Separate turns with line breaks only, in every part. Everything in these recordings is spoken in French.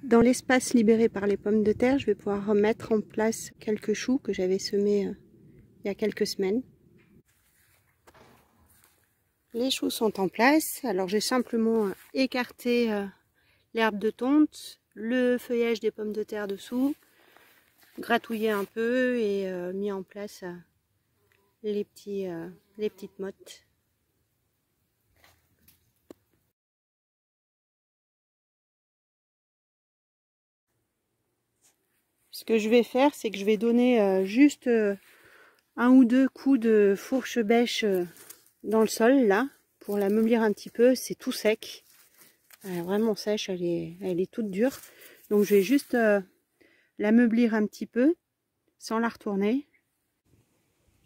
Dans l'espace libéré par les pommes de terre, je vais pouvoir remettre en place quelques choux que j'avais semés il y a quelques semaines. Les choux sont en place, alors j'ai simplement écarté l'herbe de tonte, le feuillage des pommes de terre dessous, gratouillé un peu et mis en place les petites mottes. Ce que je vais faire, c'est que je vais donner juste un ou deux coups de fourche bêche dans le sol, là, pour l'ameublir un petit peu. C'est tout sec. Elle est vraiment sèche, elle est toute dure. Donc je vais juste l'ameublir un petit peu, sans la retourner.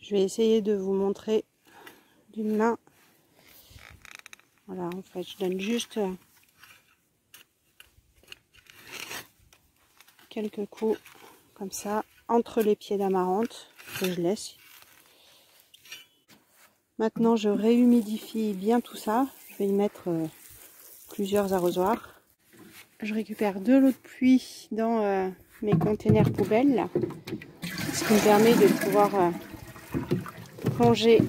Je vais essayer de vous montrer d'une main. Voilà, en fait, je donne juste quelques coups comme ça entre les pieds d'amarante que je laisse. Maintenant, je réhumidifie bien tout ça. Je vais y mettre plusieurs arrosoirs. Je récupère de l'eau de pluie dans mes containers poubelles, là, ce qui me permet de pouvoir plonger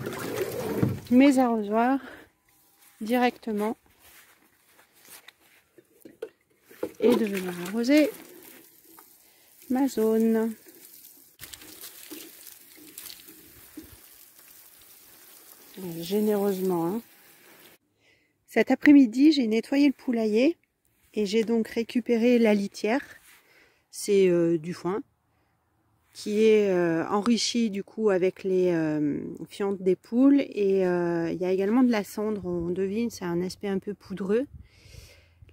mes arrosoirs directement et de venir arroser ma zone. Généreusement, hein. Cet après-midi, j'ai nettoyé le poulailler et j'ai donc récupéré la litière. C'est du foin qui est enrichi du coup avec les fientes des poules et il y a également de la cendre. On devine, c'est un aspect un peu poudreux.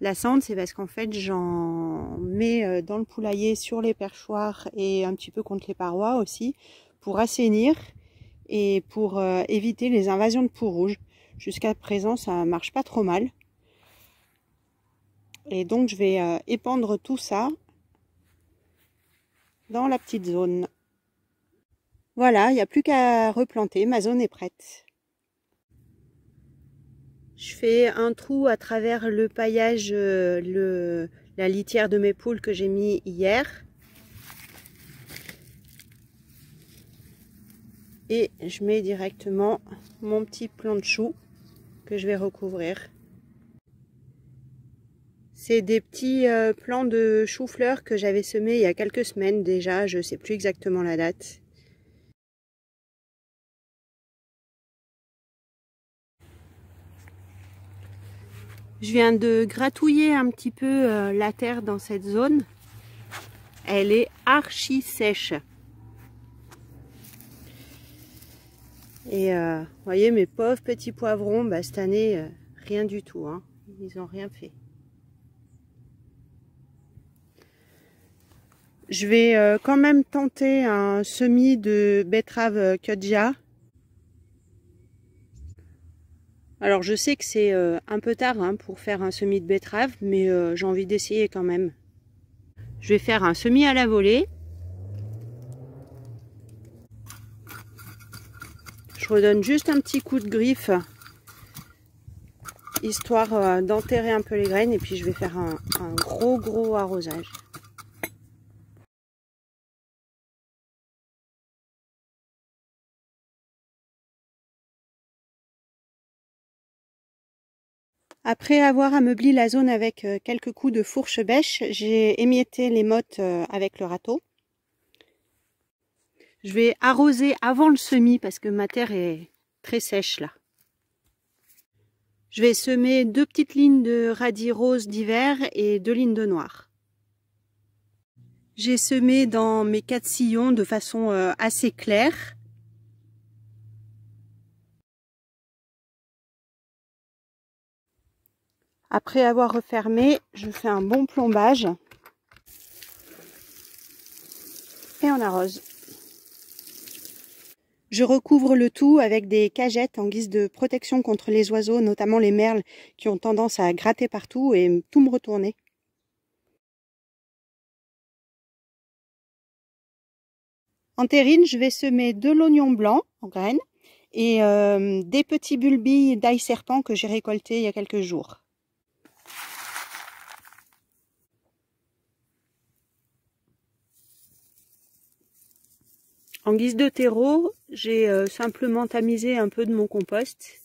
La cendre, c'est parce qu'en fait j'en mets dans le poulailler sur les perchoirs et un petit peu contre les parois aussi pour assainir et pour éviter les invasions de peau rouge. Jusqu'à présent, ça marche pas trop mal. Et donc je vais épandre tout ça dans la petite zone. Voilà, il n'y a plus qu'à replanter, ma zone est prête. Je fais un trou à travers le paillage, la litière de mes poules que j'ai mis hier. Et je mets directement mon petit plant de chou que je vais recouvrir. C'est des petits plants de chou-fleur que j'avais semés il y a quelques semaines déjà, je ne sais plus exactement la date. Je viens de gratouiller un petit peu la terre dans cette zone. Elle est archi sèche. Et vous voyez mes pauvres petits poivrons, bah, cette année, rien du tout, hein. Ils n'ont rien fait. Je vais quand même tenter un semis de betterave Chioggia. Alors je sais que c'est un peu tard hein, pour faire un semis de betterave, mais j'ai envie d'essayer quand même. Je vais faire un semis à la volée. Je redonne juste un petit coup de griffe, histoire d'enterrer un peu les graines, et puis je vais faire un gros arrosage. Après avoir ameubli la zone avec quelques coups de fourche bêche, j'ai émietté les mottes avec le râteau. Je vais arroser avant le semis parce que ma terre est très sèche là. Je vais semer 2 petites lignes de radis roses d'hiver et 2 lignes de noir. J'ai semé dans mes 4 sillons de façon assez claire. Après avoir refermé, je fais un bon plombage et on arrose. Je recouvre le tout avec des cagettes en guise de protection contre les oiseaux, notamment les merles qui ont tendance à gratter partout et tout me retourner. En terrine, je vais semer de l'oignon blanc en graines et des petits bulbilles d'ail serpent que j'ai récoltés il y a quelques jours. En guise de terreau, j'ai simplement tamisé un peu de mon compost.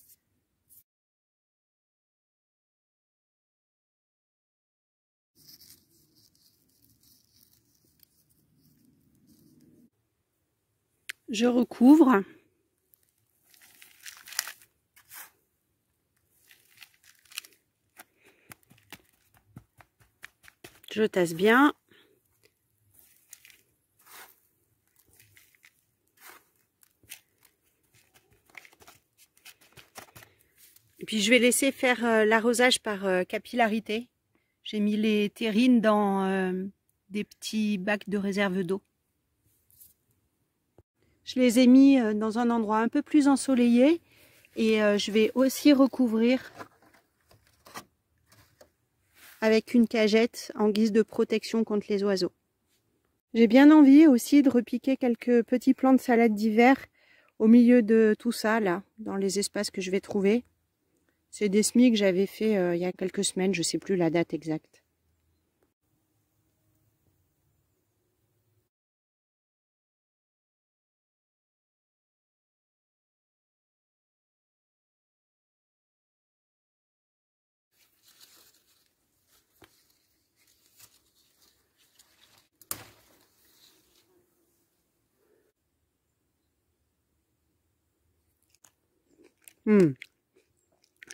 Je recouvre. Je tasse bien. Et puis je vais laisser faire l'arrosage par capillarité. J'ai mis les terrines dans des petits bacs de réserve d'eau. Je les ai mis dans un endroit un peu plus ensoleillé et je vais aussi recouvrir avec une cagette en guise de protection contre les oiseaux. J'ai bien envie aussi de repiquer quelques petits plants de salade d'hiver au milieu de tout ça, là, dans les espaces que je vais trouver. C'est des semis que j'avais fait il y a quelques semaines, je ne sais plus la date exacte.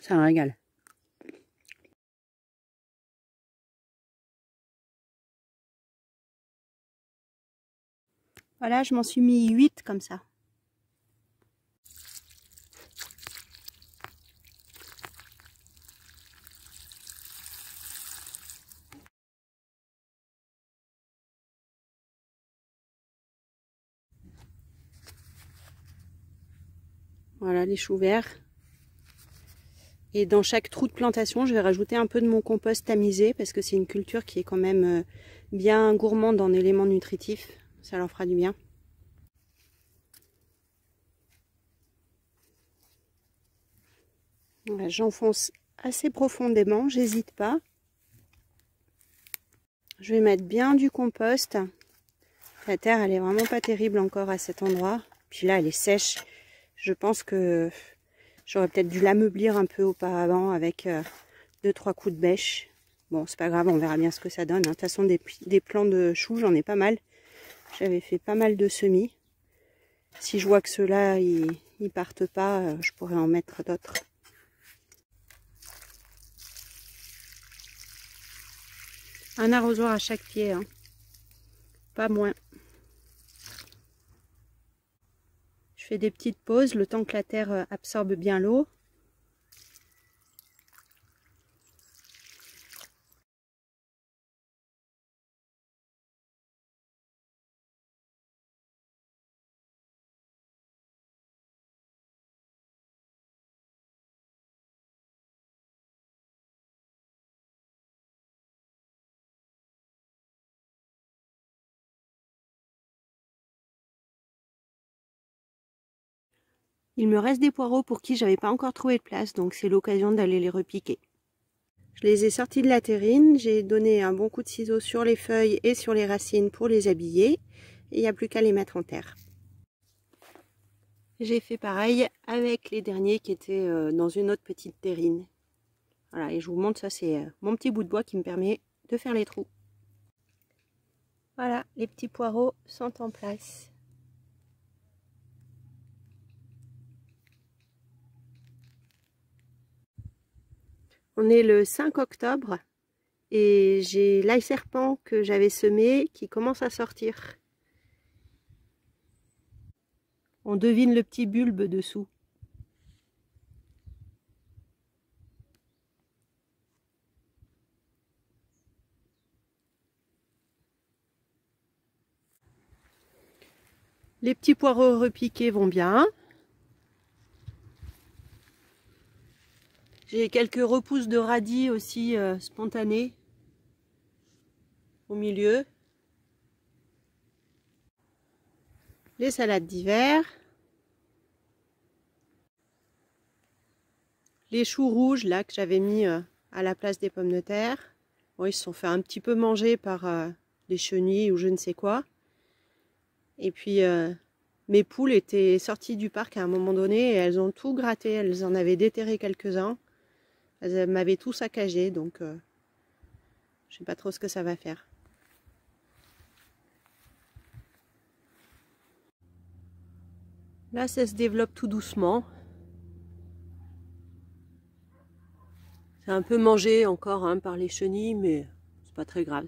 C'est un régal. Voilà, je m'en suis mis 8 comme ça. Voilà les choux verts. Et dans chaque trou de plantation, je vais rajouter un peu de mon compost tamisé parce que c'est une culture qui est quand même bien gourmande en éléments nutritifs. Ça leur fera du bien. Voilà, j'enfonce assez profondément, j'hésite pas. Je vais mettre bien du compost. La terre, elle est vraiment pas terrible encore à cet endroit. Puis là, elle est sèche. Je pense que j'aurais peut-être dû l'ameublir un peu auparavant avec 2-3 coups de bêche. Bon, c'est pas grave, on verra bien ce que ça donne. De toute façon, des plants de choux, j'en ai pas mal. J'avais fait pas mal de semis. Si je vois que ceux-là, ils partent pas, je pourrais en mettre d'autres. Un arrosoir à chaque pied, hein. Pas moins. Je fais des petites pauses le temps que la terre absorbe bien l'eau. Il me reste des poireaux pour qui j'avais pas encore trouvé de place, donc c'est l'occasion d'aller les repiquer. Je les ai sortis de la terrine, j'ai donné un bon coup de ciseau sur les feuilles et sur les racines pour les habiller, et il n'y a plus qu'à les mettre en terre. J'ai fait pareil avec les derniers qui étaient dans une autre petite terrine. Voilà, et je vous montre, ça c'est mon petit bout de bois qui me permet de faire les trous. Voilà, les petits poireaux sont en place. On est le 5 octobre et j'ai l'ail serpent que j'avais semé qui commence à sortir. On devine le petit bulbe dessous. Les petits poireaux repiqués vont bien. J'ai quelques repousses de radis aussi spontanées au milieu. Les salades d'hiver. Les choux rouges là que j'avais mis à la place des pommes de terre. Bon, ils se sont fait un petit peu manger par les chenilles ou je ne sais quoi. Et puis Mes poules étaient sorties du parc à un moment donné et elles ont tout gratté. Elles en avaient déterré quelques-uns. Elles m'avaient tout saccagé, donc je sais pas trop ce que ça va faire. Là, ça se développe tout doucement. C'est un peu mangé encore hein, par les chenilles, mais c'est pas très grave.